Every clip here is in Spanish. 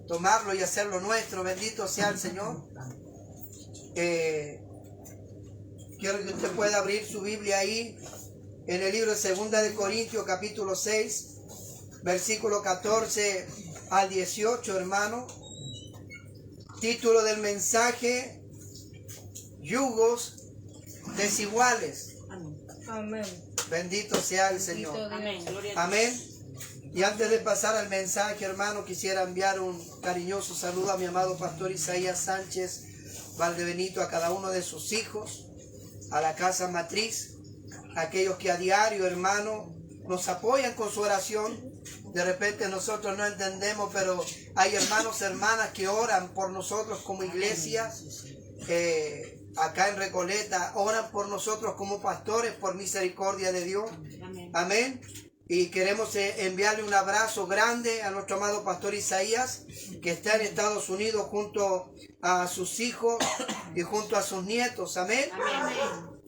tomarlo y hacerlo nuestro. Bendito sea el Señor. Quiero que usted pueda abrir su Biblia ahí en el libro de 2 de Corintios capítulo 6, versículo 14 al 18, hermano. Título del mensaje: yugos desiguales. Amén. Bendito sea el Señor. Amén. Amén. Y antes de pasar al mensaje, hermano, quisiera enviar un cariñoso saludo a mi amado pastor Isaías Sánchez Valdebenito, a cada uno de sus hijos, a la casa matriz, a aquellos que a diario, hermano, nos apoyan con su oración. De repente nosotros no entendemos, pero hay hermanos, hermanas que oran por nosotros como iglesia. Acá en Recoleta oran por nosotros como pastores, por misericordia de Dios. Amén. Y queremos enviarle un abrazo grande a nuestro amado pastor Isaías, que está en Estados Unidos junto a sus hijos y junto a sus nietos. Amén. Amén.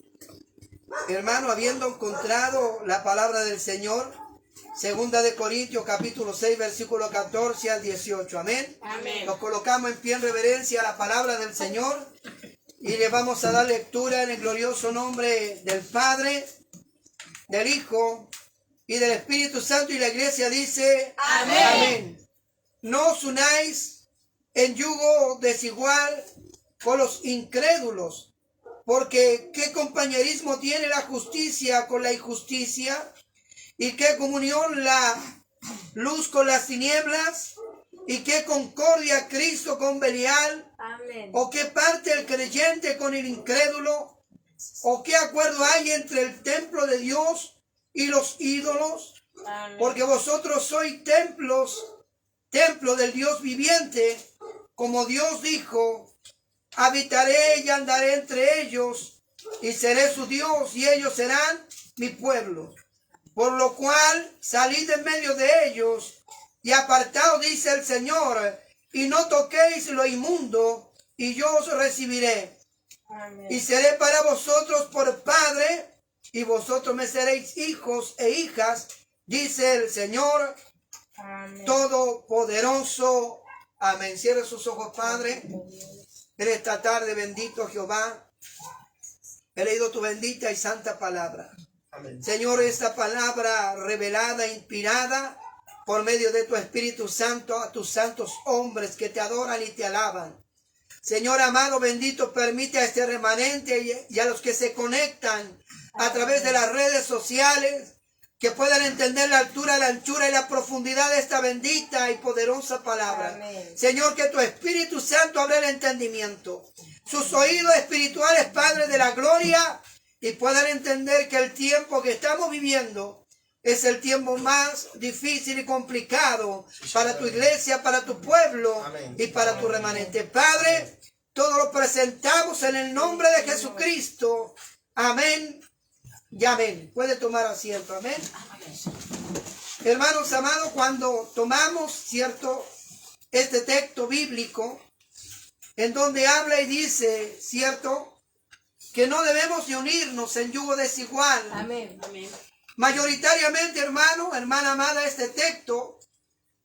Hermano, habiendo encontrado la palabra del Señor, 2 de Corintios capítulo 6, versículo 14 al 18. Amén. Amén. Nos colocamos en pie en reverencia a la palabra del Señor y le vamos a dar lectura en el glorioso nombre del Padre, del Hijo y del Espíritu Santo. Y la iglesia dice: Amén. Amén. No os unáis en yugo desigual con los incrédulos, porque ¿qué compañerismo tiene la justicia con la injusticia? ¿Y qué comunión la luz con las tinieblas? ¿Y qué concordia Cristo con Belial? Amén. ¿O qué parte el creyente con el incrédulo? ¿O qué acuerdo hay entre el templo de Dios y los ídolos? Amén. Porque vosotros sois templo del Dios viviente, como Dios dijo: habitaré y andaré entre ellos, y seré su Dios, y ellos serán mi pueblo. Por lo cual salid en medio de ellos, y apartaos, dice el Señor, y no toquéis lo inmundo, y yo os recibiré. Amén. Y seré para vosotros por padre, y vosotros me seréis hijos e hijas, dice el Señor Amén. Todopoderoso. Amén. Cierre sus ojos, Padre. En esta tarde, bendito Jehová, he leído tu bendita y santa palabra. Amén. Señor, esta palabra revelada, inspirada por medio de tu Espíritu Santo a tus santos hombres que te adoran y te alaban. Señor amado, bendito, permite a este remanente y a los que se conectan a través de las redes sociales que puedan entender la altura, la anchura y la profundidad de esta bendita y poderosa palabra. Amén. Señor, que tu Espíritu Santo abra el entendimiento, sus oídos espirituales, Padre de la gloria, y puedan entender que el tiempo que estamos viviendo es el tiempo más difícil y complicado para tu iglesia, para tu pueblo y para tu remanente. Padre, todo lo presentamos en el nombre de Jesucristo. Amén y amén. Puede tomar asiento. Amén. Hermanos amados, cuando tomamos, cierto, este texto bíblico en donde habla y dice, cierto, que no debemos de unirnos en yugo desigual. Amén. Amén. Mayoritariamente, hermano, hermana amada, este texto,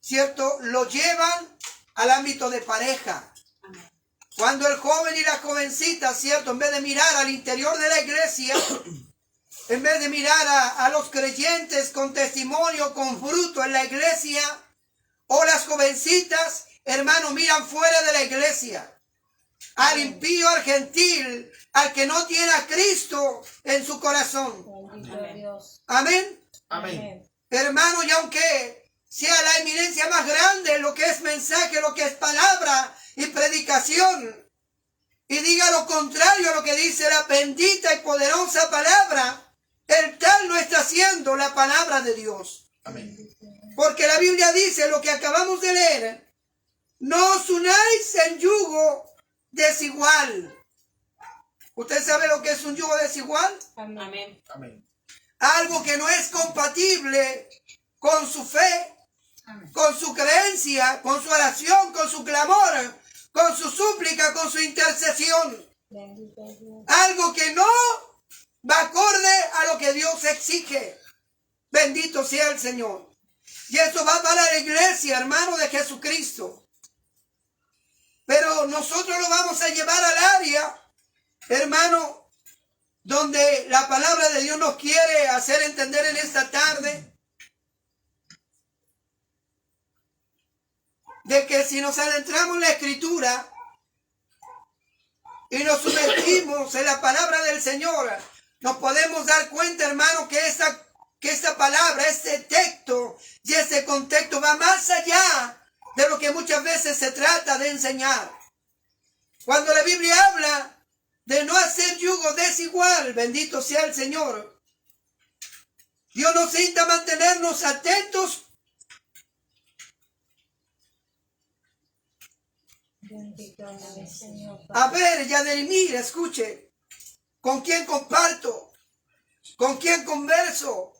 cierto, lo llevan al ámbito de pareja. Amén. Cuando el joven y la jovencita, cierto, en vez de mirar al interior de la iglesia, en vez de mirar a los creyentes con testimonio, con fruto en la iglesia, o las jovencitas, hermano, miran fuera de la iglesia, al impío, al gentil, al que no tiene a Cristo en su corazón. Bendito Dios. Amén. Amén. Hermano, y aunque sea la eminencia más grande, lo que es mensaje, lo que es palabra y predicación, y diga lo contrario a lo que dice la bendita y poderosa palabra, el tal no está haciendo la palabra de Dios. Amén. Porque la Biblia dice lo que acabamos de leer: no os unáis en yugo desigual. ¿Usted sabe lo que es un yugo desigual? Amén. Amén. Algo que no es compatible con su fe, con su creencia, con su oración, con su clamor, con su súplica, con su intercesión. Bendito Dios. Algo que no va acorde a lo que Dios exige. Bendito sea el Señor. Y eso va para la iglesia, hermano de Jesucristo. nosotros lo vamos a llevar al área, hermano, donde la palabra de Dios nos quiere hacer entender en esta tarde, de que si nos adentramos en la Escritura y nos sumergimos en la palabra del Señor, nos podemos dar cuenta, hermano, que esta palabra, este texto y ese contexto va más allá de lo que muchas veces se trata de enseñar. Cuando la Biblia habla de no hacer yugo desigual, bendito sea el Señor, Dios nos invita a mantenernos atentos a ver y a dirimir, escuche, con quién comparto, con quién converso,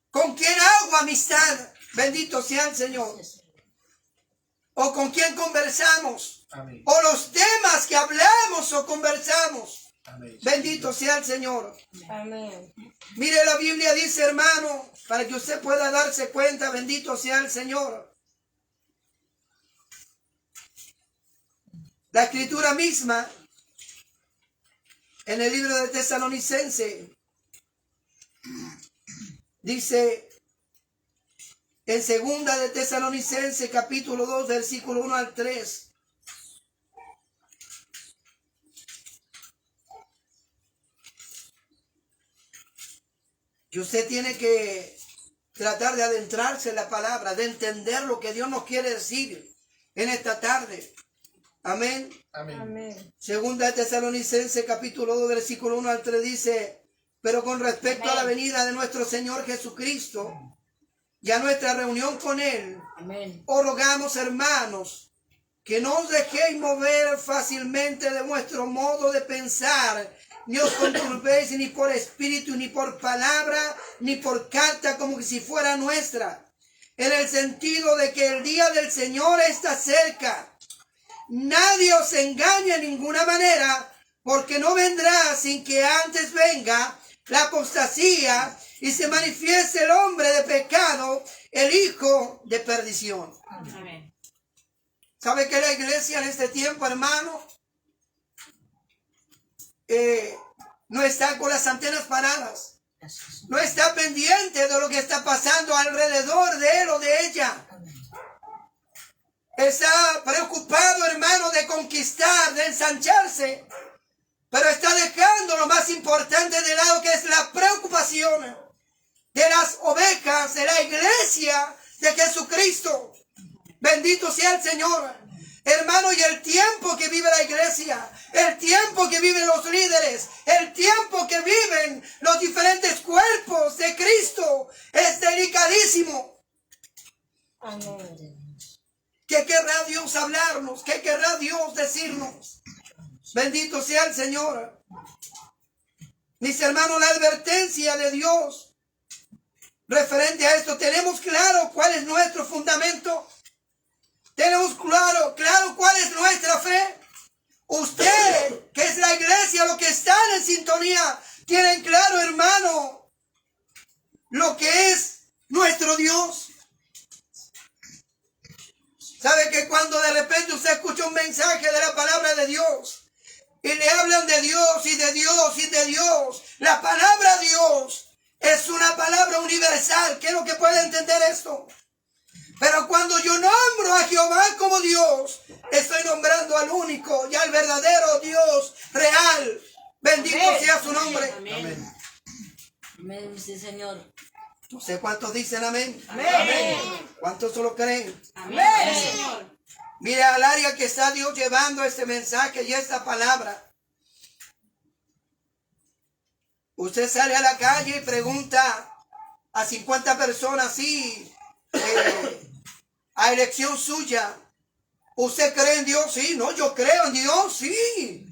con quién hago amistad, bendito sea el Señor, o con quién conversamos, amén, o los temas que hablamos o conversamos, amén, bendito sea el Señor. Amén. Mire, la Biblia dice, hermano, para que usted pueda darse cuenta, bendito sea el Señor. La Escritura misma, en el libro de Tesalonicense, dice, en segunda de Tesalonicense, capítulo 2, versículo 1 al 3. Y usted tiene que tratar de adentrarse en la palabra, de entender lo que Dios nos quiere decir en esta tarde. Amén. Amén. Segunda de Tesalonicense, capítulo 2, versículo 1 al 3 dice, pero con respecto amén a la venida de nuestro Señor Jesucristo y a nuestra reunión con Él, amén, os rogamos, hermanos, que no os dejéis mover fácilmente de vuestro modo de pensar, ni os conturbéis ni por espíritu, ni por palabra, ni por carta, como que si fuera nuestra, en el sentido de que el día del Señor está cerca. Nadie os engañe de ninguna manera, porque no vendrá sin que antes venga la apostasía y se manifieste el hombre de pecado, el hijo de perdición. Amén. ¿Sabe que la iglesia en este tiempo, hermano, no está con las antenas paradas? No está pendiente de lo que está pasando alrededor de él o de ella. Está preocupado, hermano, de conquistar, de ensancharse, pero está dejando lo más importante de lado, que es la preocupación de las ovejas de la iglesia de Jesucristo. Bendito sea el Señor. Hermano, y el tiempo que vive la iglesia, el tiempo que viven los líderes, el tiempo que viven los diferentes cuerpos de Cristo es delicadísimo. Amén. ¿Qué querrá Dios hablarnos? ¿Qué querrá Dios decirnos? Bendito sea el Señor. Mis hermanos, la advertencia de Dios referente a esto, ¿tenemos claro cuál es nuestro fundamento? ¿Tenemos claro cuál es nuestra fe? Usted, que es la iglesia, los que están en sintonía, ¿tienen claro, hermano, lo que es nuestro Dios? ¿Sabe que cuando de repente usted escucha un mensaje de la palabra de Dios y le hablan de Dios y de Dios y de Dios, la palabra Dios es una palabra universal? ¿Qué es lo que puede entender esto? Pero cuando yo nombro a Jehová como Dios, estoy nombrando al único y al verdadero Dios real. Bendito amén sea su nombre. Amén. Amén, sí, Señor. No sé cuántos dicen amén. Amén. ¿Cuántos lo creen? Amén. Señor. Mire al área que está Dios llevando este mensaje y esta palabra. Usted sale a la calle y pregunta a 50 personas, sí, a elección suya, ¿usted cree en Dios? Sí. No, yo creo en Dios, sí.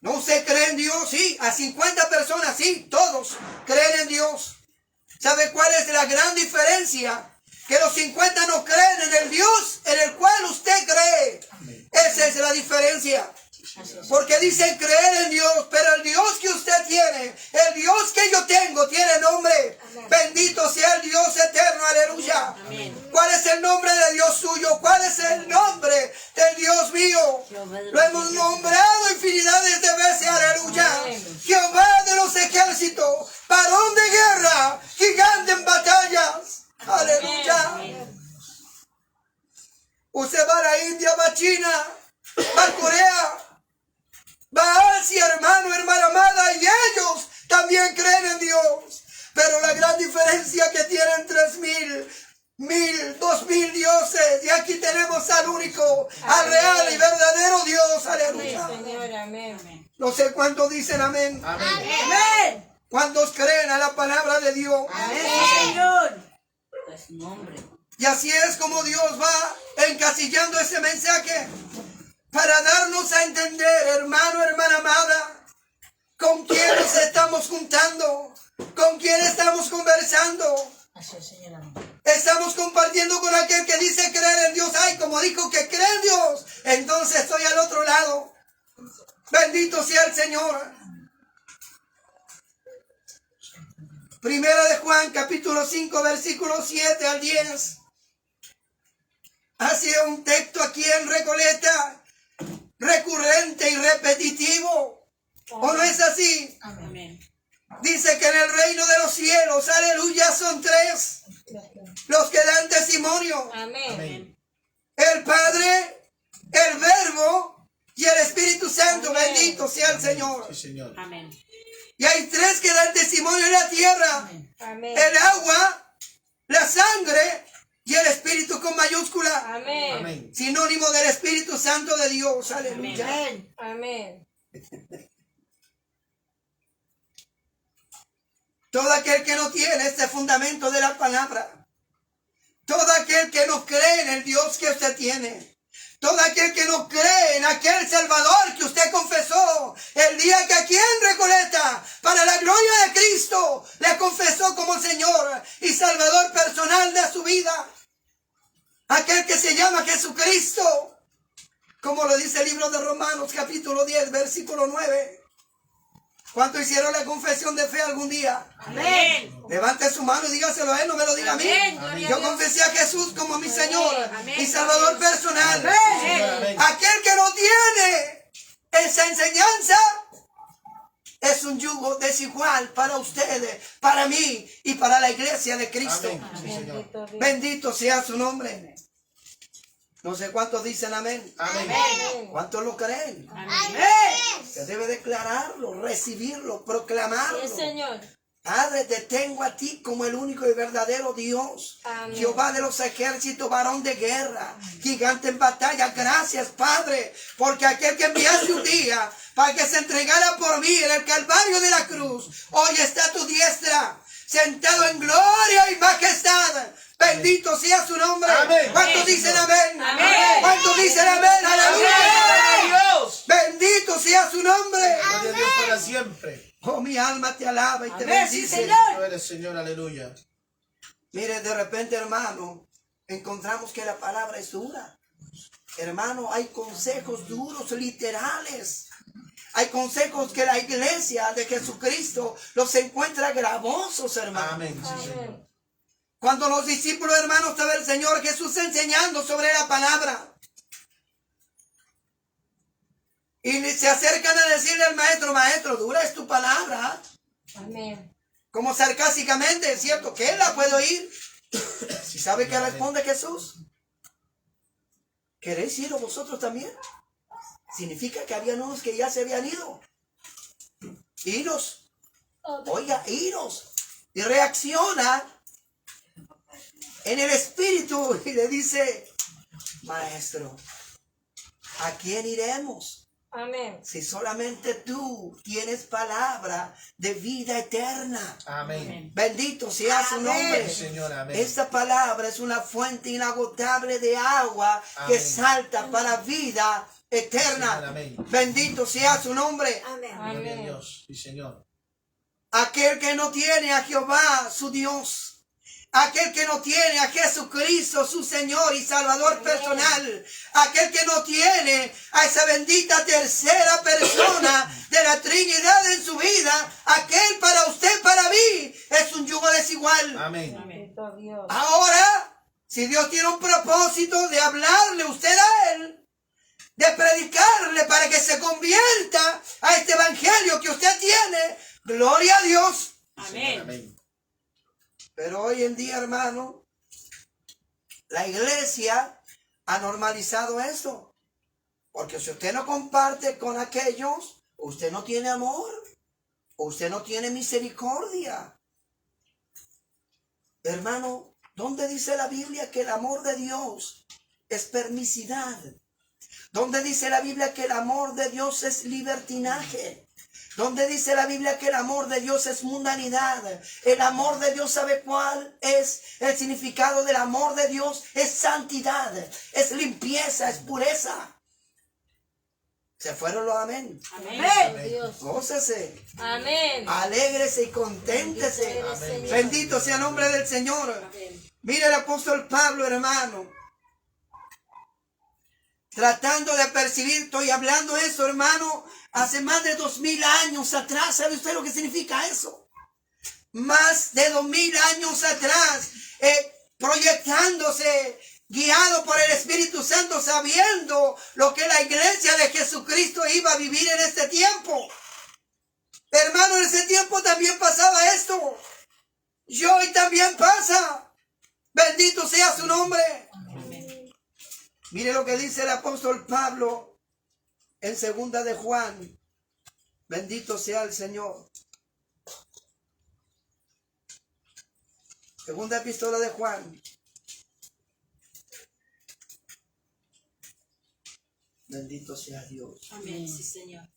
No, ¿usted cree en Dios? Sí. A 50 personas, sí, todos creen en Dios. ¿Sabe cuál es la gran diferencia? Que los 50 no creen en el Dios en el cual usted cree. Amén. Esa es la diferencia. Porque dicen creer en Dios, pero el Dios que usted tiene, el Dios que yo tengo, tiene nombre. Amén. Bendito sea el Dios eterno, aleluya. Amén. ¿Cuál es el nombre de Dios suyo? ¿Cuál es el nombre del Dios Dios mío. Lo hemos nombrado infinidades de veces, aleluya. Amén. Jehová de los ejércitos, varón de guerra, gigante en batallas. Aleluya. Amén. Usted va a la India, va a China, va a Corea, va a Asia, hermano, hermana amada, y ellos también creen en Dios. Pero la gran diferencia que tienen 3,000, 1,000, 2,000 dioses. Y aquí tenemos al único, al real y verdadero Dios. Aleluya. Amén, Señor, amén. No sé cuántos dicen amén. Amén. ¿Cuántos creen a la palabra de Dios? Amén, Señor. A su nombre. Y así es como Dios va encasillando ese mensaje para darnos a entender, hermano, hermana amada, con quién nos estamos juntando, con quién estamos conversando. Así es, Señor, amén. Estamos compartiendo con aquel que dice creer en Dios. Ay, como dijo que cree en Dios, entonces estoy al otro lado. Bendito sea el Señor. Primera de Juan, capítulo 5, versículos 7 al 10. Ha sido un texto aquí en Recoleta, recurrente y repetitivo. ¿O no es así? Amén. Dice que en el reino de los cielos, aleluya, son 3 los que dan testimonio. Amén. El Padre, el Verbo y el Espíritu Santo. Amén. Bendito sea el Señor. Sí, Señor. Amén. Y hay 3 que dan testimonio en la tierra. Amén. El agua, la sangre y el Espíritu con mayúscula. Amén. Amén. Sinónimo del Espíritu Santo de Dios. Aleluya. Amén. Amén. Todo aquel que no tiene este fundamento de la palabra, todo aquel que no cree en el Dios que usted tiene, todo aquel que no cree en aquel Salvador que usted confesó el día que aquí en Recoleta, para la gloria de Cristo, le confesó como Señor y Salvador personal de su vida, aquel que se llama Jesucristo, como lo dice el libro de Romanos capítulo 10, versículo 9. ¿Cuántos hicieron la confesión de fe algún día? Amén. Levante su mano y dígaselo a él, no me lo diga a mí. Amén, gloria a Yo Dios. confesé a Jesús como mi Señor Amén. y Salvador personal. Amén. Aquel que no tiene esa enseñanza es un yugo desigual para ustedes, para mí y para la iglesia de Cristo. Amén. Sí, Señor. Bendito Dios. Bendito sea su nombre. No sé cuántos dicen amén. Amén. Amén. ¿Cuántos lo creen? Amén. Se debe declararlo, recibirlo, proclamarlo. Sí, Señor. Padre, te tengo a ti como el único y verdadero Dios. Amén. Jehová de los ejércitos, varón de guerra, gigante en batalla. Gracias, Padre, porque aquel que enviaste un día para que se entregara por mí en el Calvario de la cruz, hoy está a tu diestra, sentado en gloria y majestad. Bendito sea su nombre. Amén. ¿Cuántos dicen amén? Amén. ¿Cuántos dicen amén? Aleluya. Dios. Bendito sea su nombre. Gloria a Dios para siempre. Oh, mi alma te alaba y te Amén, sí, bendice. Señor. Tú eres Señor, aleluya. Mire, de repente, hermano, encontramos que la palabra es dura. Hermano, hay consejos duros, literales. Hay consejos que la iglesia de Jesucristo los encuentra gravosos, hermano. Amén. Sí, Señor. Cuando los discípulos, hermanos, estaba el Señor Jesús enseñando sobre la palabra. Y se acercan a decirle al maestro, maestro, dura es tu palabra. Amén. Como sarcásticamente, es cierto, que él la puede oír. ¿Si sabe qué responde Jesús? ¿Queréis ir vosotros también? Significa que habían unos que ya se habían ido. Iros. Oiga, iros. Y reacciona en el espíritu y le dice, maestro, ¿a quién iremos? Amén. Si solamente tú tienes palabra de vida eterna. Amén. Bendito sea su nombre. Sí, Señor, amén. Esta palabra es una fuente inagotable de agua que Amén. salta para vida eterna. Señor, amén. Bendito sea su nombre. Gloria a Amén. Dios. Sí, Señor. Aquel que no tiene a Jehová, su Dios. Aquel que no tiene a Jesucristo, su Señor y Salvador personal. Aquel que no tiene a esa bendita tercera persona de la Trinidad en su vida. Aquel para usted, para mí, es un yugo desigual. Amén. Bendito Dios. Ahora, si Dios tiene un propósito de hablarle usted a Él, de Gloria a Dios. Señor, amén. Pero hoy en día, hermano, la iglesia ha normalizado eso. Porque si usted no comparte con aquellos, usted no tiene amor. Usted no tiene misericordia. Hermano, ¿dónde dice la Biblia que el amor de Dios es permisidad? ¿Dónde dice la Biblia que el amor de Dios es libertinaje? ¿Dónde dice la Biblia que el amor de Dios es mundanidad? El amor de Dios, ¿sabe cuál es el significado del amor de Dios? Es santidad, es limpieza, es pureza. ¿Se fueron los amén? Amén. Dios. Gócese, Amén. alégrese y conténtese. Bendito eres, Señor. Bendito sea el nombre del Señor. Mire el apóstol Pablo, hermano. Tratando de percibir, estoy hablando eso, hermano, hace más de 2000 años atrás. ¿Sabe usted lo que significa eso? Más de 2000 años atrás, proyectándose, guiado por el Espíritu Santo, sabiendo lo que la iglesia de Jesucristo iba a vivir en este tiempo. Hermano, en ese tiempo también pasaba esto. Y hoy también pasa. Bendito sea su nombre. Mire lo que dice el apóstol Pablo en 2 de Juan. Bendito sea el Señor. Segunda epístola de Juan. Bendito sea Dios. Amén, sí, Señor.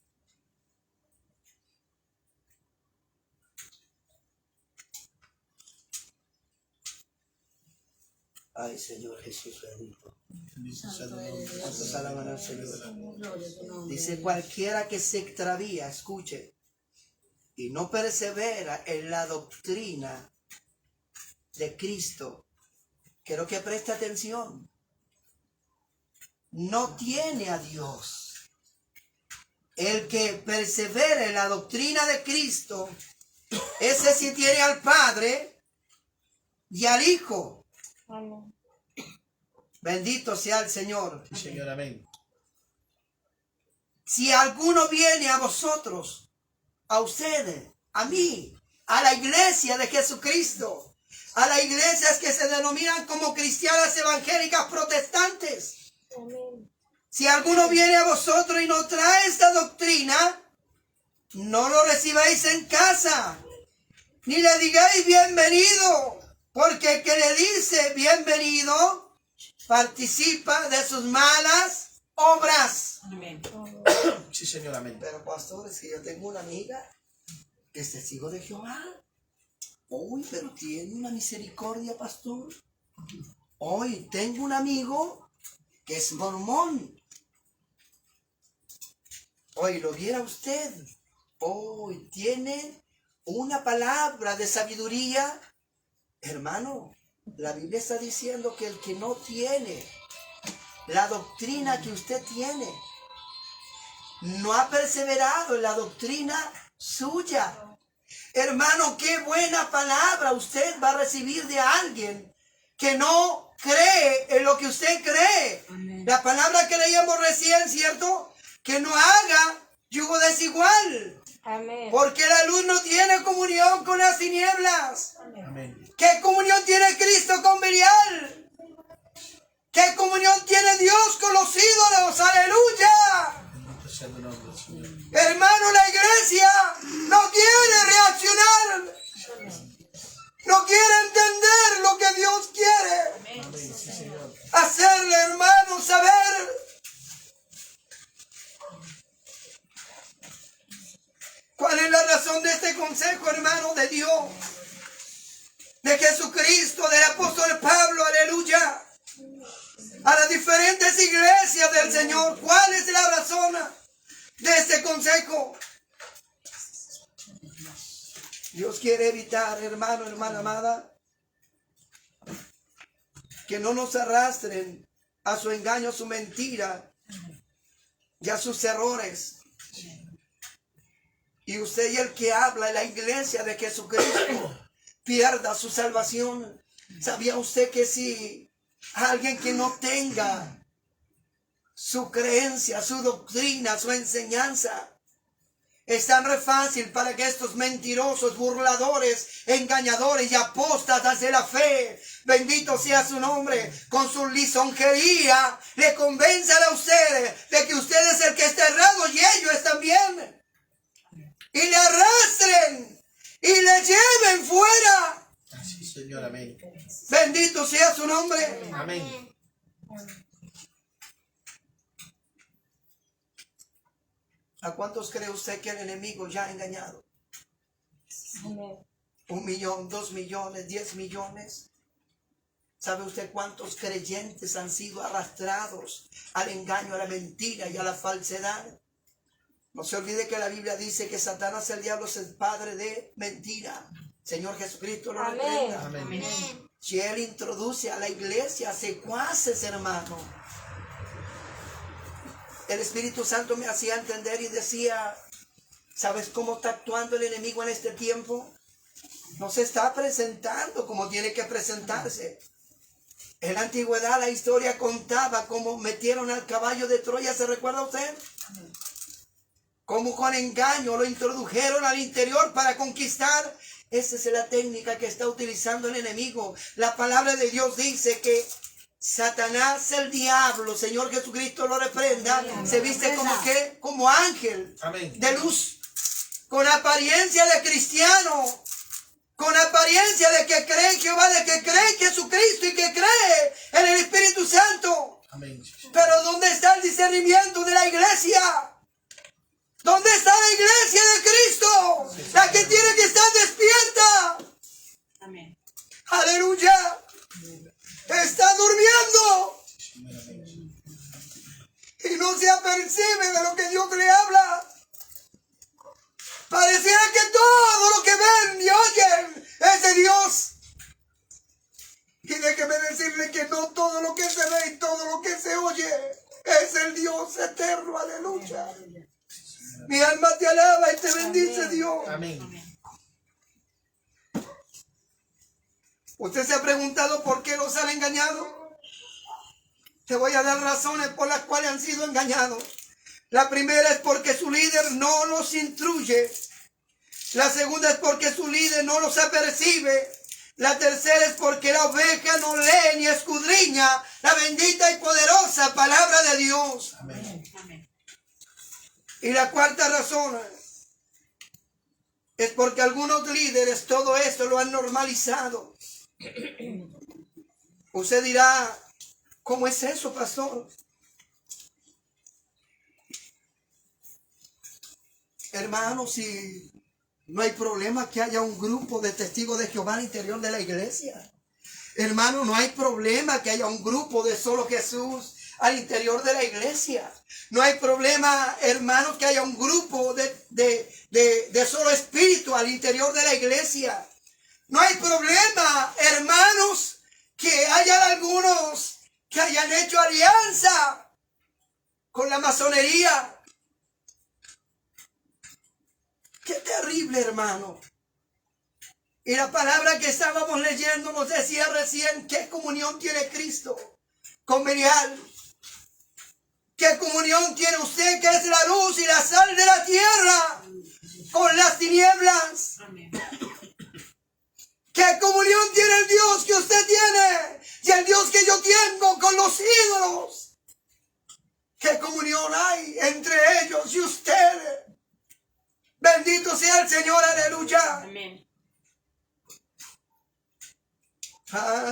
Ay, Señor Jesús bendito. Bendito sea tu nombre. ¿Cuántos alaban al Señor? Dice, cualquiera que se extravía, escuche, y no persevera en la doctrina de Cristo, quiero que preste atención, no tiene a Dios. El que persevera en la doctrina de Cristo, ese sí tiene al Padre y al Hijo. Amén. Bendito sea el Señor. Sí, Señor, amén. Si alguno viene a vosotros, a ustedes, a mí, a la iglesia de Jesucristo, a las iglesias que se denominan como cristianas evangélicas protestantes, Amén. si alguno viene a vosotros y no trae esta doctrina, no lo recibáis en casa, ni le digáis bienvenido, porque el que le dice bienvenido participa de sus malas obras. Amén. Sí, Señor, amén. Pero pastor, es que yo tengo una amiga que es testigo de Jehová. Uy, pero tiene una misericordia, pastor. Hoy tengo un amigo que es mormón. Hoy lo viera usted. Hoy tiene una palabra de sabiduría. Hermano, la Biblia está diciendo que el que no tiene la doctrina que usted tiene, no ha perseverado en la doctrina suya. Hermano, qué buena palabra usted va a recibir de alguien que no cree en lo que usted cree. Amén. La palabra que leíamos recién, ¿cierto? Que no haga yugo desigual. Amén. Porque la luz no tiene comunión con las tinieblas. Amén. ¿Qué comunión tiene Cristo con Belial? ¿Qué comunión tiene Dios con los ídolos? ¡Aleluya! Bendito sea tu nombre, Señor. Hermano, la iglesia no quiere reaccionar. No quiere entender lo que Dios quiere. Amén, sí, Señor. Hacerle, hermano, saber. ¿Cuál es la razón de este consejo, hermano, de Dios? De Jesucristo, del apóstol Pablo, aleluya. A las diferentes iglesias del Señor. ¿Cuál es la razón de este consejo? Dios quiere evitar, hermano, hermana amada, que no nos arrastren a su engaño, a su mentira y a sus errores. Y usted y el que habla en la iglesia de Jesucristo pierda su salvación. ¿Sabía usted que si alguien que no tenga su creencia, su doctrina, su enseñanza, Es tan re fácil para que estos mentirosos, burladores, engañadores y apóstatas de la fe, bendito sea su nombre, con su lisonjería, le convenzan a ustedes de que usted es el que está errado y ellos están bien. Y le arrastren y le lleven fuera. Así, Señor, amén. Bendito sea su nombre. Amén. ¿A cuántos cree usted que el enemigo ya ha engañado? Amén. 1 millón, 2 millones, 10 millones. ¿Sabe usted cuántos creyentes han sido arrastrados al engaño, a la mentira y a la falsedad? No se olvide que la Biblia dice que Satanás, el diablo, es el padre de mentira. Señor Jesucristo lo Amén. reprenda. Amén. Si Él introduce a la iglesia secuaces, hermano. El Espíritu Santo me hacía entender y decía, ¿sabes cómo está actuando el enemigo en este tiempo? No se está presentando como tiene que presentarse. En la antigüedad la historia contaba cómo metieron al caballo de Troya, ¿se recuerda usted? Cómo con engaño lo introdujeron al interior para conquistar. Esa es la técnica que está utilizando el enemigo. La palabra de Dios dice que Satanás, el diablo, Señor Jesucristo lo reprenda, se viste como que, como ángel Amén. de luz, con apariencia de cristiano, con apariencia de que cree en Jehová, de que cree en Jesucristo y que cree en el Espíritu Santo. Amén. Pero ¿dónde está el discernimiento de la iglesia? ¿Dónde está la iglesia de Cristo? La que tiene que estar despierta. Amén. Aleluya. Está durmiendo y no se apercibe de lo que Dios le habla. Pareciera que todo lo que ven y oyen es de Dios. Y déjeme decirle que no todo lo que se ve y todo lo que se oye es el Dios eterno. Aleluya. Mi alma te alaba y te bendice, Dios. Amén. ¿Usted se ha preguntado por qué los han engañado? Te voy a dar razones por las cuales han sido engañados. La primera es porque su líder no los instruye. La segunda es porque su líder no los apercibe. La tercera es porque la oveja no lee ni escudriña la bendita y poderosa palabra de Dios. Amén. Amén. Y la cuarta razón es porque algunos líderes todo esto lo han normalizado. Usted dirá, ¿cómo es eso, pastor? Hermano, si no hay problema que haya un grupo de testigos de Jehová al interior de la iglesia. Hermano, no hay problema que haya un grupo de solo Jesús al interior de la iglesia. No hay problema, hermano, que haya un grupo de solo espíritu al interior de la iglesia. No hay problema, hermanos, que hayan algunos que hayan hecho alianza con la masonería. Qué terrible, hermano. Y la palabra que estábamos leyendo nos decía recién, ¿qué comunión tiene Cristo con Belial? ¿Qué comunión tiene usted, que es la luz y la sal de la tierra, con las tinieblas? Amén. ¿Qué comunión tiene el Dios que usted tiene y el Dios que yo tengo con los ídolos? ¿Qué comunión hay entre ellos y usted? Bendito sea el Señor, aleluya. Amén.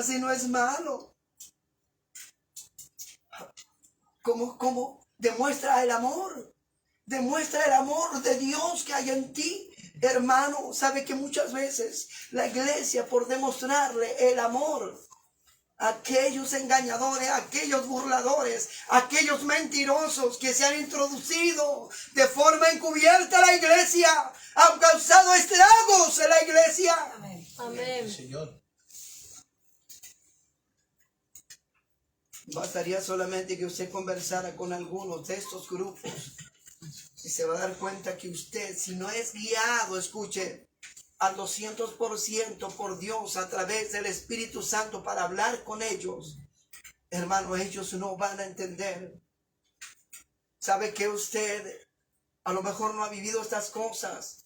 Si no es malo. ¿Cómo demuestra el amor? Demuestra el amor de Dios que hay en ti. Hermano, sabe que muchas veces la iglesia, por demostrarle el amor a aquellos engañadores, a aquellos burladores, a aquellos mentirosos que se han introducido de forma encubierta a la iglesia, han causado estragos en la iglesia. Amén. Amén. Señor. Bastaría solamente que usted conversara con algunos de estos grupos y se va a dar cuenta que usted, si no es guiado, escuche, al 200% por Dios a través del Espíritu Santo para hablar con ellos, hermano, ellos no van a entender. ¿Sabe que usted a lo mejor no ha vivido estas cosas.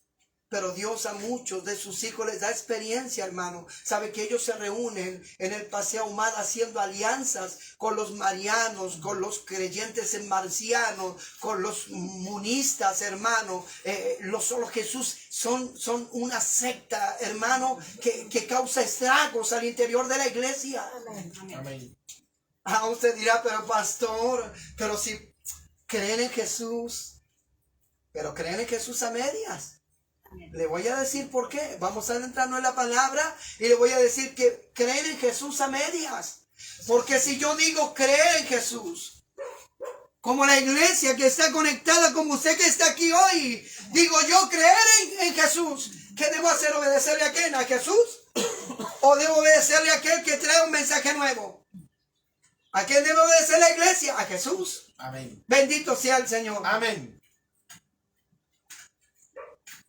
Pero Dios a muchos de sus hijos les da experiencia, hermano. Sabe que ellos se reúnen en el Paseo Ahumada haciendo alianzas con los marianos, con los creyentes en marcianos, con los munistas, hermano. Los solo Jesús son una secta, hermano, que causa estragos al interior de la iglesia. Amén. Ah, usted dirá, pero pastor, pero si creen en Jesús, pero creen en Jesús a medias. Le voy a decir por qué. Vamos a adentrarnos en la palabra y le voy a decir que creen en Jesús a medias. Porque si yo digo creer en Jesús, como la iglesia que está conectada, como usted que está aquí hoy, digo yo creer en Jesús, ¿qué debo hacer? ¿Obedecerle a quién? ¿A Jesús? ¿O debo obedecerle a aquel que trae un mensaje nuevo? ¿A quién debe obedecer la iglesia? A Jesús. Amén. Bendito sea el Señor. Amén.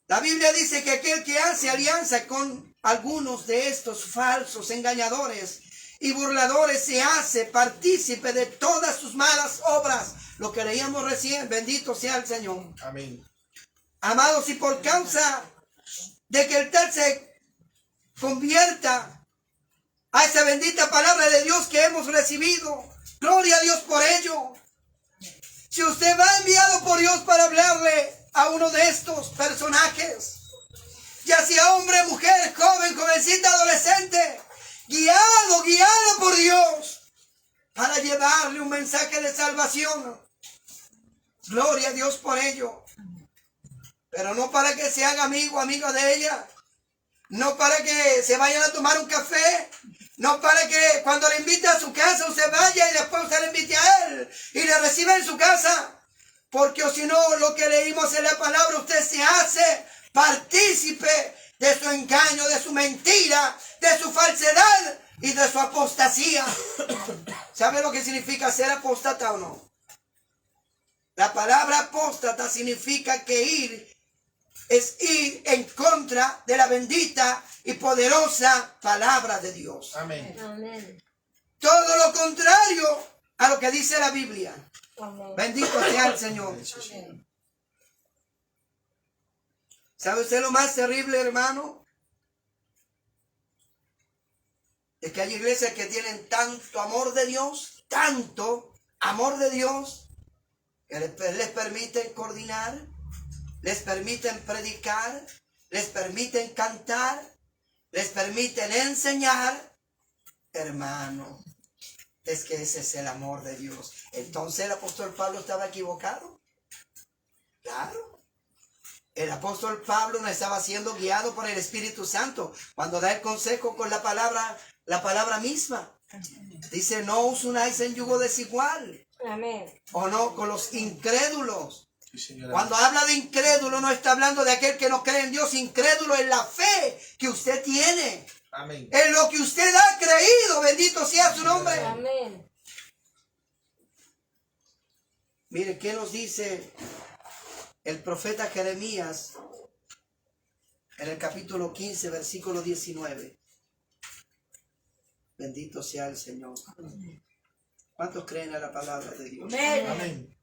La Biblia dice que aquel que hace alianza con algunos de estos falsos engañadores y burladores se hace partícipe de todas sus malas obras. Lo que leíamos recién, bendito sea el Señor. Amén. Amados, y por causa de que el tal se convierta a esa bendita palabra de Dios que hemos recibido, gloria a Dios por ello. Si usted va enviado por Dios para hablarle a uno de estos personajes, ya sea hombre, mujer, joven, jovencita, adolescente, guiado por Dios para llevarle un mensaje de salvación, gloria a Dios por ello, pero no para que se haga amigo de ella, no para que se vayan a tomar un café, no para que cuando le invite a su casa usted vaya y después usted le invite a él y le reciba en su casa. Porque o si no, lo que leímos en la palabra, usted se hace partícipe de su engaño, de su mentira, de su falsedad y de su apostasía. ¿Sabe lo que significa ser apóstata o no? La palabra apóstata significa que es ir en contra de la bendita y poderosa palabra de Dios. Amén. Amén. Todo lo contrario a lo que dice la Biblia. Amén. Bendito sea el Señor. Amén. ¿Sabe usted lo más terrible, hermano? Es que hay iglesias que tienen tanto amor de Dios, que les permiten coordinar, les permiten predicar, les permiten cantar, les permiten enseñar. Hermano, es que ese es el amor de Dios. Entonces el apóstol Pablo estaba equivocado. Claro. El apóstol Pablo no estaba siendo guiado por el Espíritu Santo cuando da el consejo con la palabra misma. Dice, no os unáis en yugo desigual. Amén. O no, con los incrédulos. Sí, señora. Cuando habla de incrédulo no está hablando de aquel que no cree en Dios. Incrédulo es la fe que usted tiene. Amén. En lo que usted ha creído. Bendito sea su nombre. Amén. Mire, ¿qué nos dice el profeta Jeremías en el capítulo 15, versículo 19? Bendito sea el Señor. ¿Cuántos creen en la palabra de Dios? Amén. Amén.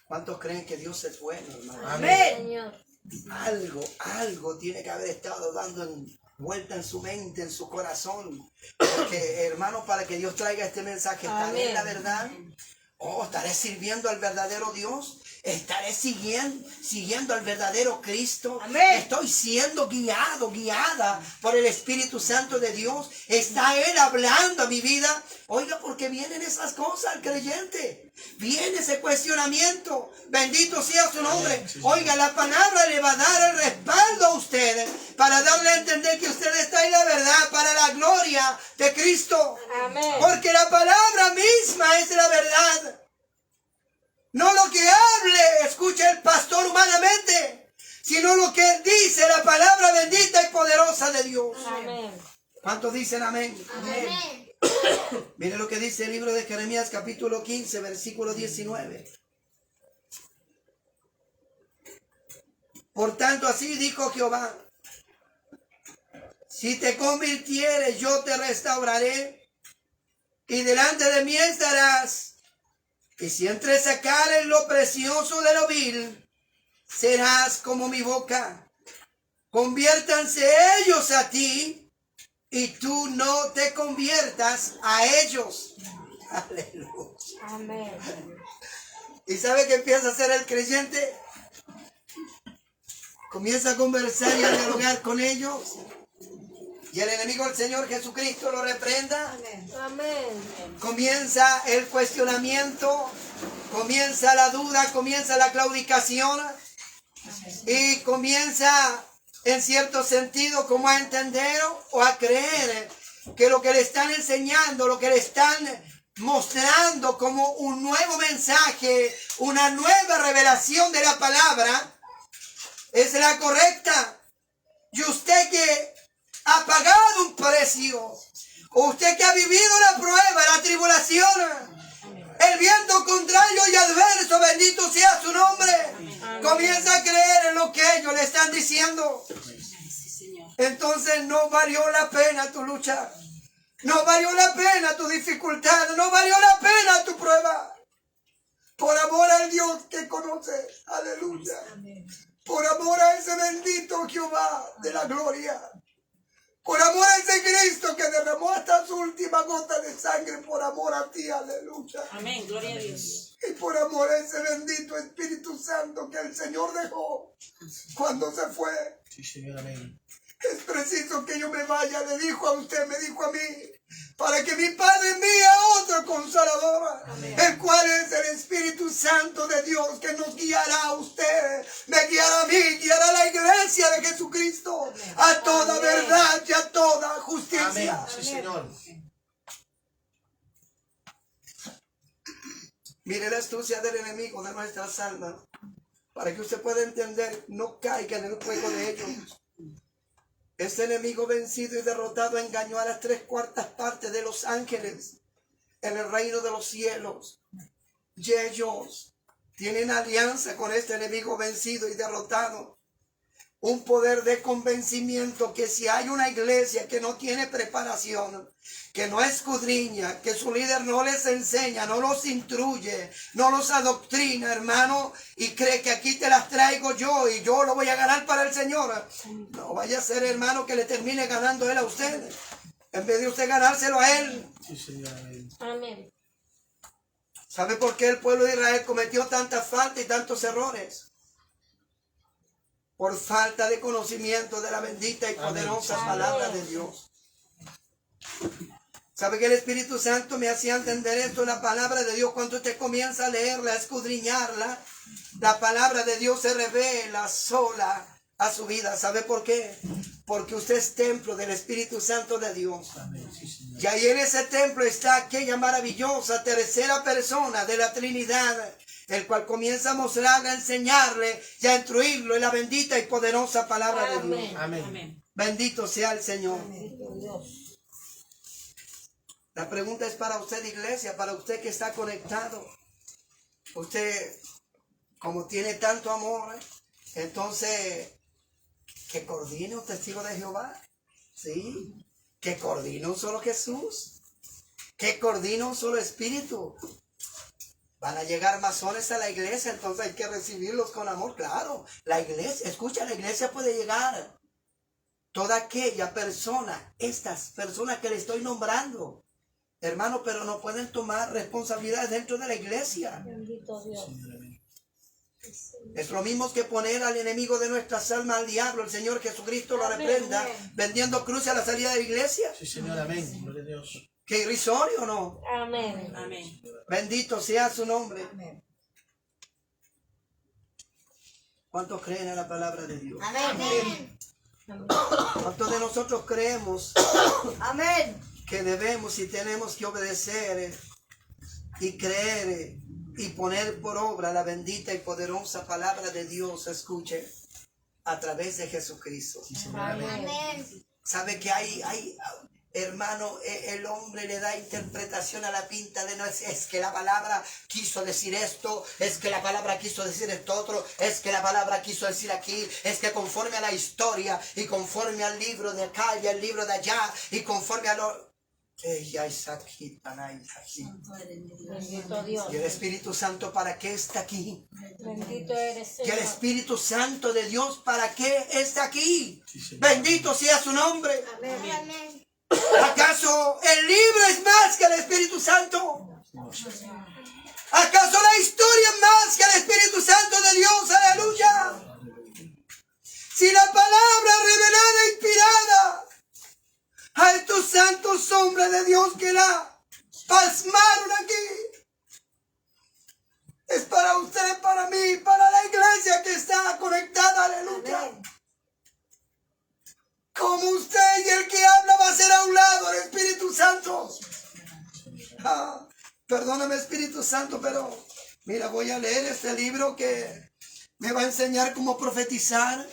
¿Cuántos creen que Dios es bueno, hermano? Amén. Señor. Algo tiene que haber estado dando vuelta en su mente, en su corazón. Porque, hermano, para que Dios traiga este mensaje, ¿estaré en la verdad? Oh, ¿estaré sirviendo al verdadero Dios? ¿Estaré siguiendo al verdadero Cristo? Amén. ¿Estoy siendo guiada por el Espíritu Santo de Dios? ¿Está Él hablando a mi vida? Oiga, porque vienen esas cosas al creyente. Viene ese cuestionamiento. Bendito sea su nombre. Oiga, la palabra le va a dar el respaldo a usted para darle a entender que usted está en la verdad para la gloria de Cristo. Amén. Porque la palabra misma es la verdad. No lo que hable, escucha el pastor humanamente, sino lo que dice la palabra bendita y poderosa de Dios. Amén. ¿Cuántos dicen amén? Amén. Mire lo que dice el libro de Jeremías capítulo 15, versículo 19. Por tanto, así dijo Jehová: si te convirtieres, yo te restauraré, y delante de mí estarás. Y si entresacares lo precioso de lo vil, serás como mi boca. Conviértanse ellos a ti y tú no te conviertas a ellos. Aleluya. Amén. ¿Y sabe qué empieza a hacer el creyente? Comienza a conversar y a dialogar con ellos. Y el enemigo del Señor Jesucristo lo reprenda. Amén. Comienza el cuestionamiento, comienza la duda, comienza la claudicación y comienza en cierto sentido como a entender o a creer que lo que le están enseñando, lo que le están mostrando como un nuevo mensaje, una nueva revelación de la palabra, es la correcta. Y usted que ha pagado un precio, usted que ha vivido la prueba, la tribulación, el viento contrario y adverso, bendito sea su nombre, comienza a creer en lo que ellos le están diciendo. Entonces no valió la pena tu lucha, no valió la pena tu dificultad, no valió la pena tu prueba. Por amor al Dios que conoce, aleluya. Por amor a ese bendito Jehová de la gloria. Por amor a ese Cristo que derramó hasta su última gota de sangre por amor a ti, aleluya. Amén, gloria a Dios. Y por amor a ese bendito Espíritu Santo que el Señor dejó cuando se fue. Sí, Señor, amén. Es preciso que yo me vaya, le dijo a usted, me dijo a mí, para que mi Padre envíe a otro Consolador, el cual es el Espíritu Santo de Dios, que nos guiará a usted, me guiará a mí, guiará a la iglesia de Jesucristo, a toda verdad y a toda Amén. justicia. Sí, Señor. Mire la astucia del enemigo de nuestras almas, para que usted pueda entender, no caiga en el juego de ellos. Este enemigo vencido y derrotado engañó a las 3/4 partes de los ángeles en el reino de los cielos. Y ellos tienen alianza con este enemigo vencido y derrotado. Un poder de convencimiento que si hay una iglesia que no tiene preparación, que no escudriña, que su líder no les enseña, no los instruye, no los adoctrina, hermano, y cree que aquí te las traigo yo y yo lo voy a ganar para el Señor. No vaya a ser, hermano, que le termine ganando él a usted, en vez de usted ganárselo a él. Sí, Señor, amén. Amén. ¿Sabe por qué el pueblo de Israel cometió tantas faltas y tantos errores? Por falta de conocimiento de la bendita y poderosa Amén. palabra de Dios. ¿Sabe que el Espíritu Santo me hacía entender esto? La palabra de Dios, cuando usted comienza a leerla, a escudriñarla, la palabra de Dios se revela sola a su vida. ¿Sabe por qué? Porque usted es templo del Espíritu Santo de Dios. Amén. Sí, Señor. Y ahí en ese templo está aquella maravillosa tercera persona de la Trinidad, el cual comienza a mostrarle, a enseñarle y a instruirlo en la bendita y poderosa palabra de Dios. Amén. Amén. Bendito sea el Señor. Bendito Dios. La pregunta es para usted, iglesia, para usted que está conectado. Usted, como tiene tanto amor, entonces, que coordine un testigo de Jehová. ¿Sí? Que coordine un solo Jesús. Que coordine un solo Espíritu. Van a llegar masones a la iglesia, entonces hay que recibirlos con amor. Claro, la iglesia, escucha, la iglesia puede llegar. Toda aquella persona, estas personas que le estoy nombrando, hermano, pero no pueden tomar responsabilidades dentro de la iglesia. Bendito Dios. Señor, amén. Es lo mismo que poner al enemigo de nuestras almas, al diablo. El Señor Jesucristo lo Amén, reprenda, amén. vendiendo cruces a la salida de la iglesia. Sí, Señor, amén. Gloria a Dios. ¿Qué irrisorio, no? Amén. Amén. Bendito sea su nombre. Amén. ¿Cuántos creen en la palabra de Dios? Amén. ¿Cuántos de nosotros creemos Amén. que debemos y tenemos que obedecer y creer y poner por obra la bendita y poderosa palabra de Dios? Escuche, a través de Jesucristo. Sí, Señor, amén. Amén. ¿Sabe que hay hermano, el hombre le da interpretación a la pinta de no es que la palabra quiso decir esto, es que la palabra quiso decir esto otro, es que la palabra quiso decir aquí, es que conforme a la historia y conforme al libro de acá y al libro de allá y conforme a lo... Bendito Dios. Y el Espíritu Santo, ¿para qué está aquí? Bendito eres, Que el Señor. Espíritu Santo de Dios, ¿para qué está aquí? Sí, Señor. Bendito sea su nombre. Amén. ¿Acaso el libro es más que el Espíritu Santo? No, Señor. ¿Acaso la historia es más que el Espíritu Santo de Dios? Aleluya. Si la palabra revelada e inspirada a estos santos hombres de Dios que la pasmaron aquí, es para usted, para mí, para la iglesia que está conectada, aleluya. Amén. Como usted y el que habla va a ser a un lado el Espíritu Santo. Perdóname, Espíritu Santo, pero mira, voy a leer este libro que me va a enseñar cómo profetizar.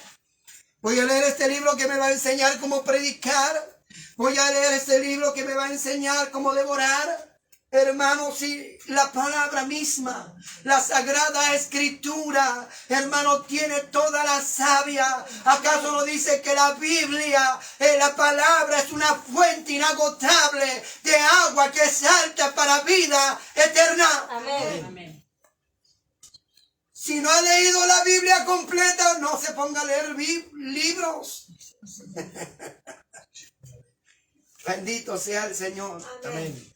Voy a leer este libro que me va a enseñar cómo predicar. Voy a leer este libro que me va a enseñar cómo devorar. Hermano, si la palabra misma, la Sagrada Escritura, hermano, tiene toda la savia. ¿Acaso no dice que la Biblia, la palabra es una fuente inagotable de agua que salta para vida eterna? Amén. Si no ha leído la Biblia completa, no se ponga a leer Amén. libros. Bendito sea el Señor. Amén.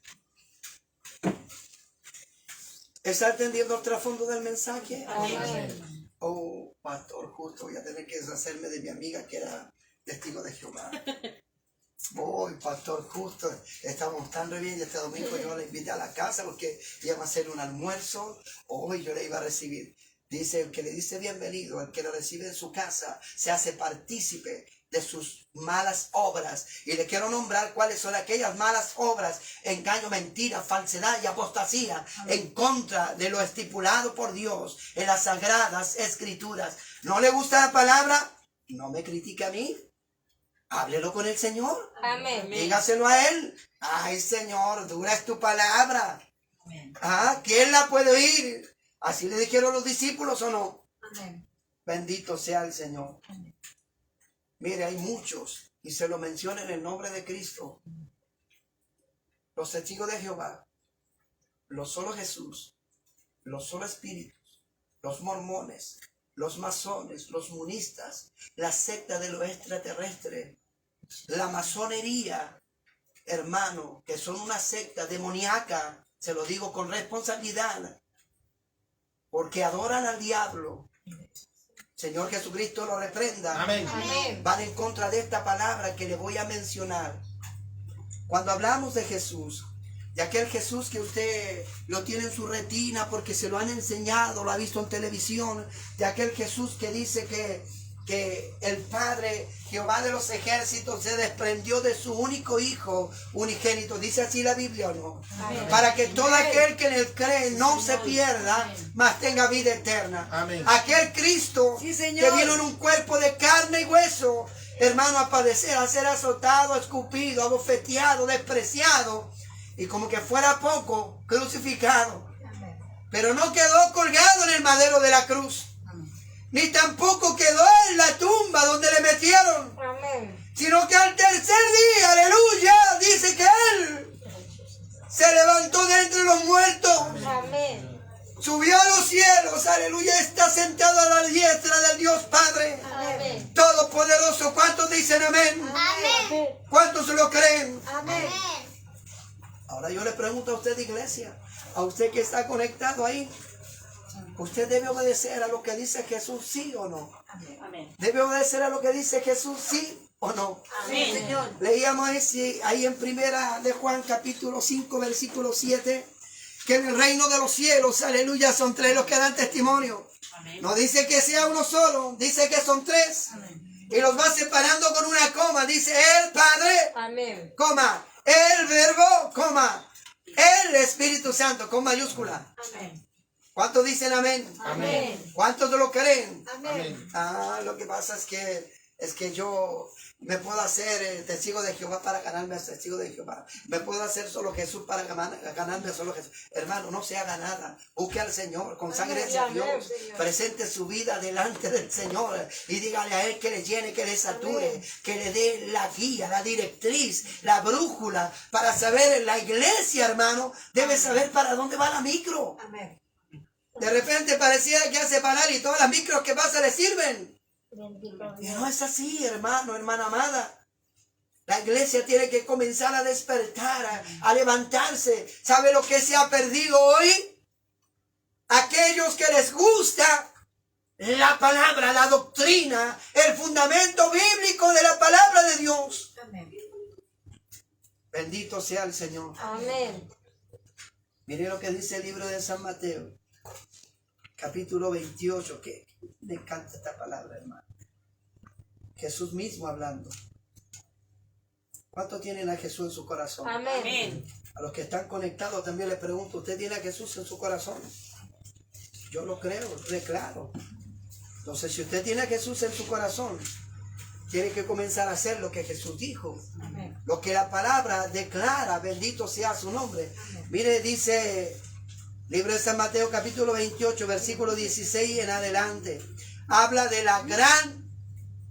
¿Está entendiendo el trasfondo del mensaje? Amén. Oh, pastor, justo voy a tener que deshacerme de mi amiga que era testigo de Jehová. Oh, pastor, justo estamos tan re bien y este domingo yo la invité a la casa porque íbamos a hacer un almuerzo. Hoy yo le iba a recibir. Dice, el que le dice bienvenido, el que lo recibe en su casa, se hace partícipe de sus malas obras. Y le quiero nombrar cuáles son aquellas malas obras: engaño, mentira, falsedad y apostasía en contra de lo estipulado por Dios en las Sagradas Escrituras. ¿No le gusta la palabra? No me critique a mí. Háblelo con el Señor. Amén. Dígaselo a Él. Ay, Señor, dura es tu palabra. Amén. ¿Quién la puede oír? ¿Así le dijeron los discípulos o no? Amén. Bendito sea el Señor. Mire, hay muchos, y se lo menciona en el nombre de Cristo. Los testigos de Jehová, los solo Jesús, los solo espíritus, los mormones, los masones, los munistas, la secta de lo extraterrestre, la masonería, hermano, que son una secta demoníaca, se lo digo con responsabilidad, porque adoran al diablo. Señor Jesucristo lo reprenda. Amén. Amén. Van en contra de esta palabra que le voy a mencionar. Cuando hablamos de Jesús, de aquel Jesús que usted lo tiene en su retina porque se lo han enseñado, lo ha visto en televisión, de aquel Jesús que dice que el Padre, Jehová de los ejércitos, se desprendió de su único Hijo unigénito. ¿Dice así la Biblia o no? Amén. Para que todo aquel que en él cree no se pierda, mas tenga vida eterna. Amén. Aquel Cristo Sí, Señor. que vino en un cuerpo de carne y hueso, hermano, a padecer, a ser azotado, escupido, abofeteado, despreciado, y como que fuera poco, crucificado. Pero no quedó colgado en el madero de la cruz, ni tampoco quedó en la tumba donde le metieron, Amén. sino que al tercer día, aleluya, dice que Él se levantó de entre los muertos, Amén. subió a los cielos, aleluya, está sentado a la diestra del Dios Padre Amén. Todopoderoso. ¿Cuántos dicen amén? Amén. ¿Cuántos lo creen? Amén. Ahora yo le pregunto a usted, iglesia, a usted que está conectado ahí, ¿usted debe obedecer a lo que dice Jesús, sí o no? Amén. ¿Debe obedecer a lo que dice Jesús, sí o no? Amén, Señor. Leíamos ahí en primera de Juan capítulo 5 versículo 7, que en el reino de los cielos, aleluya, son tres los que dan testimonio. No dice que sea uno solo, dice que son tres. Y los va separando con una coma. Dice el Padre, Amén. coma, el Verbo, coma, el Espíritu Santo, con mayúscula. Amén. ¿Cuántos dicen amén? Amén. ¿Cuántos lo creen? Amén. Lo que pasa es que yo me puedo hacer testigo de Jehová para ganarme al testigo de Jehová. Me puedo hacer solo Jesús para ganarme solo Jesús. Hermano, no se haga nada. Busque al Señor, conságrese a Dios. Amén, Señor. Presente su vida delante del Señor y dígale a Él que le llene, que le sature, que le dé la guía, la directriz, la brújula para saber en la iglesia, hermano. Debe saber para dónde va la micro. Amén. De repente pareciera que hace parar y todas las micros que pasa le sirven. Bendito Y Dios. no es así, hermano, hermana amada. La iglesia tiene que comenzar a despertar, a levantarse. ¿Sabe lo que se ha perdido hoy? Aquellos que les gusta la palabra, la doctrina, el fundamento bíblico de la palabra de Dios. Amén. Bendito sea el Señor. Amén. Mire lo que dice el libro de San Mateo, capítulo 28, que me encanta esta palabra, hermano. Jesús mismo hablando. ¿Cuánto tienen a Jesús en su corazón? Amén. A los que están conectados también les pregunto, ¿usted tiene a Jesús en su corazón? Yo lo creo, claro. Entonces, si usted tiene a Jesús en su corazón, tiene que comenzar a hacer lo que Jesús dijo. Amén. Lo que la palabra declara, bendito sea su nombre. Mire, dice, libro de San Mateo, capítulo 28, versículo 16 en adelante. Habla de la gran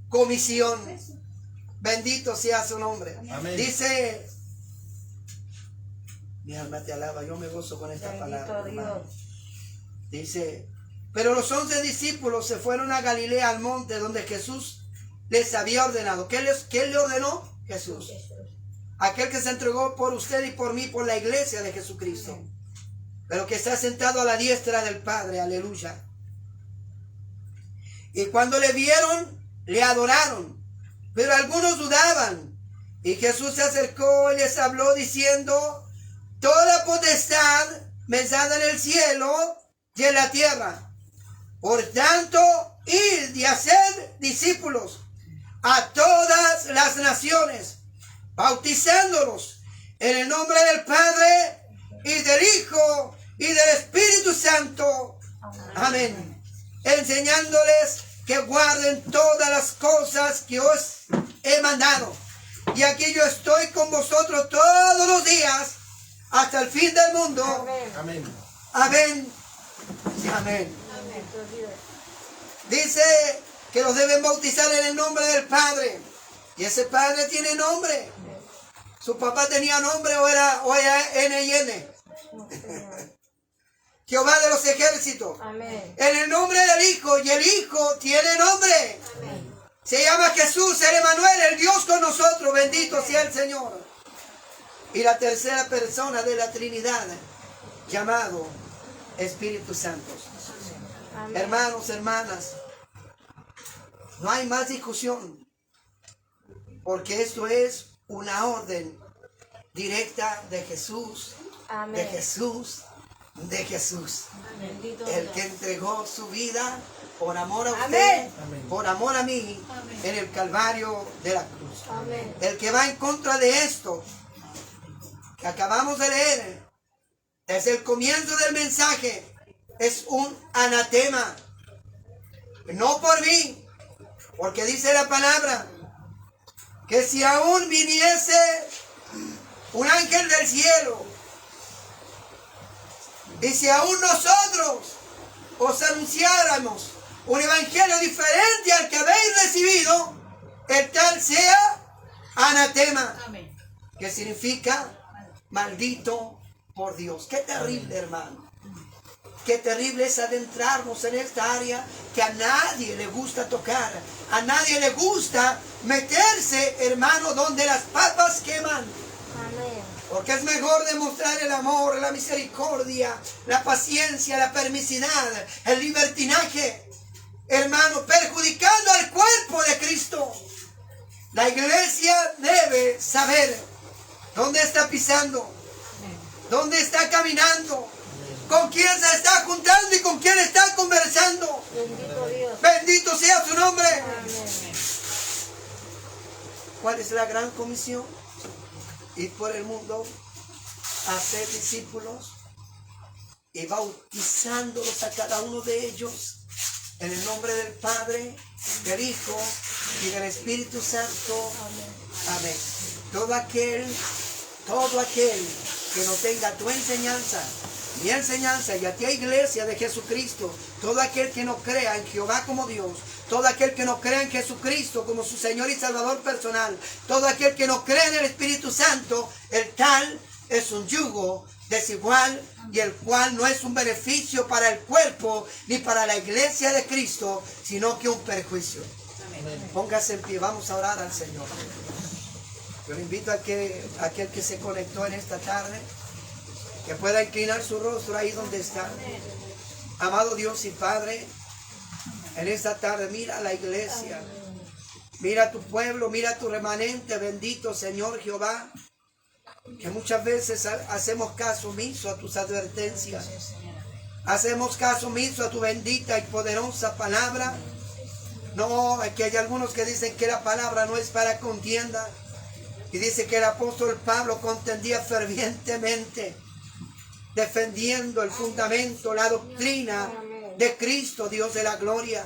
comisión. Bendito sea su nombre. Amén. Dice, mi alma te alaba, yo me gozo con esta palabra, Bendito hermano. Dios. Dice, pero los 11 discípulos se fueron a Galilea al monte donde Jesús les había ordenado. ¿Quién le ordenó? Jesús. Aquel que se entregó por usted y por mí, por la iglesia de Jesucristo. Pero que está sentado a la diestra del Padre. Aleluya. Y cuando le vieron, le adoraron. Pero algunos dudaban. Y Jesús se acercó y les habló diciendo, toda potestad me es dada en el cielo y en la tierra. Por tanto, id y hacer discípulos a todas las naciones, bautizándolos en el nombre del Padre y del Hijo y del Espíritu Santo. Amén. Enseñándoles que guarden todas las cosas que os he mandado. Y aquí yo estoy con vosotros todos los días hasta el fin del mundo. Amén. Amén. Amén. Amén. Bendito Dios. Dice que los deben bautizar en el nombre del Padre. Y ese Padre tiene nombre. Su papá tenía nombre o era N&N. Jehová de los ejércitos. Amén. En el nombre del Hijo. Y el Hijo tiene nombre. Amén. Se llama Jesús, el Emanuel, el Dios con nosotros. Bendito sea el Señor. Y la tercera persona de la Trinidad, llamado Espíritu Santo. Amén. Hermanos, hermanas, no hay más discusión, porque esto es una orden directa de Jesús, de Amén. Jesús, de Jesús. Bendito El Dios. que entregó su vida por amor a usted, Amén. Amén. por amor a mí, Amén. en el Calvario de la cruz. Amén. El que va en contra de esto que acabamos de leer, desde el comienzo del mensaje, es un anatema. No por mí, porque dice la palabra que si aún viniese un ángel del cielo y si aún nosotros os anunciáramos un evangelio diferente al que habéis recibido, el tal sea anatema, Amén. que significa maldito por Dios. Qué terrible, hermano. Qué terrible es adentrarnos en esta área que a nadie le gusta tocar. A nadie le gusta meterse, hermano, donde las papas queman. Amén. Porque es mejor demostrar el amor, la misericordia, la paciencia, la permisidad, el libertinaje, hermano, perjudicando al cuerpo de Cristo. La iglesia debe saber dónde está pisando, dónde está caminando, con quién se está juntando y con quién está conversando. Bendito Dios. Bendito sea su nombre. Amén. ¿Cuál es la gran comisión? Ir por el mundo, hacer discípulos y bautizándolos a cada uno de ellos en el nombre del Padre, del Hijo y del Espíritu Santo. Amén. Todo aquel que no tenga tu enseñanza, mi enseñanza, y a ti, iglesia de Jesucristo, todo aquel que no crea en Jehová como Dios, todo aquel que no crea en Jesucristo como su Señor y Salvador personal, todo aquel que no cree en el Espíritu Santo, el tal es un yugo desigual y el cual no es un beneficio para el cuerpo ni para la iglesia de Cristo, sino que un perjuicio. Póngase en pie, vamos a orar al Señor. Yo le invito a aquel que se conectó en esta tarde, que pueda inclinar su rostro ahí donde está. Amado Dios y Padre, en esta tarde mira a la iglesia, mira a tu pueblo, mira a tu remanente, bendito Señor Jehová, que muchas veces hacemos caso omiso a tus advertencias, hacemos caso omiso a tu bendita y poderosa palabra. No, aquí hay algunos que dicen que la palabra no es para contienda, y dice que el apóstol Pablo contendía fervientemente, defendiendo el fundamento, la doctrina de Cristo, Dios de la gloria.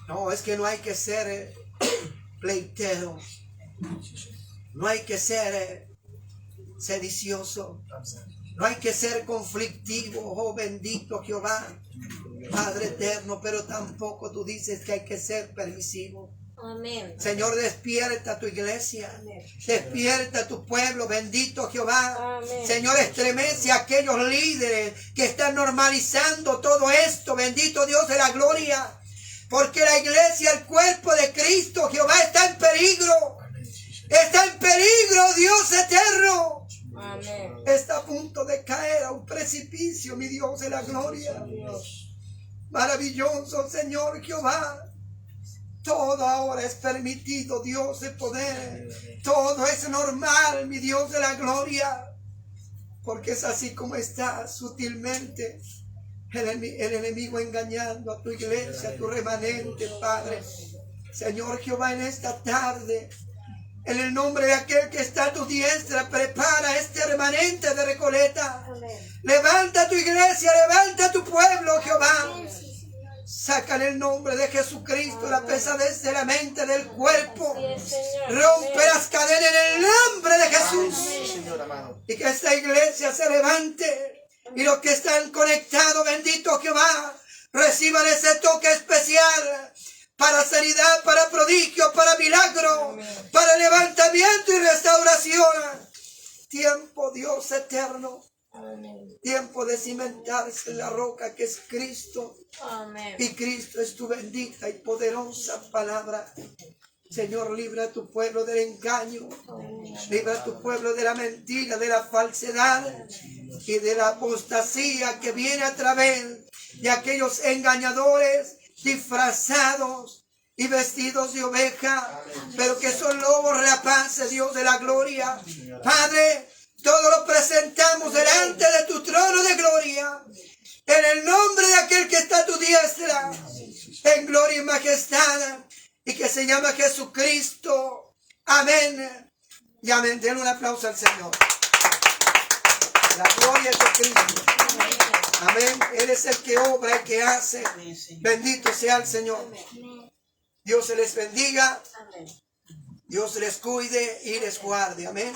No, es que no hay que ser pleitero, no hay que ser sedicioso, no hay que ser conflictivo, oh bendito Jehová, Padre eterno, pero tampoco tú dices que hay que ser permisivo. Amén. Señor, despierta tu iglesia, despierta tu pueblo, bendito Jehová. Amén. Señor, estremece a aquellos líderes que están normalizando todo esto, bendito Dios de la gloria, porque la iglesia, el cuerpo de Cristo, Jehová, está en peligro. Está en peligro, Dios eterno. Amén. Está a punto de caer a un precipicio, mi Dios de la gloria. Maravilloso, Señor Jehová. Todo ahora es permitido, Dios de poder. Todo es normal, mi Dios de la gloria. Porque es así como está sutilmente el enemigo engañando a tu iglesia, a tu remanente, Padre. Señor Jehová, en esta tarde, en el nombre de aquel que está a tu diestra, prepara este remanente de Recoleta. Levanta tu iglesia, levanta tu pueblo, Jehová. Saca en el nombre de Jesucristo la pesadez de la mente, del cuerpo. Rompe las cadenas en el nombre de Jesús. Señor amado. Y que esta iglesia se levante. Y los que están conectados, bendito Jehová, reciban ese toque especial para sanidad, para prodigio, para milagro, para levantamiento y restauración. Tiempo, Dios eterno. Tiempo de cimentarse en la roca que es Cristo. Amén. Y Cristo es tu bendita y poderosa palabra. Señor, libra a tu pueblo del engaño. Libra a tu pueblo de la mentira, de la falsedad y de la apostasía que viene a través de aquellos engañadores disfrazados y vestidos de oveja, pero que son lobos rapaces, Dios de la gloria. Padre, todo lo presentamos delante de tu trono de gloria, en el nombre de aquel que está a tu diestra, en gloria y majestad, y que se llama Jesucristo. Amén y amén. Den un aplauso al Señor. La gloria de Cristo. Amén. Él es el que obra, el que hace. Bendito sea el Señor. Dios se les bendiga. Dios les cuide y les guarde. Amén.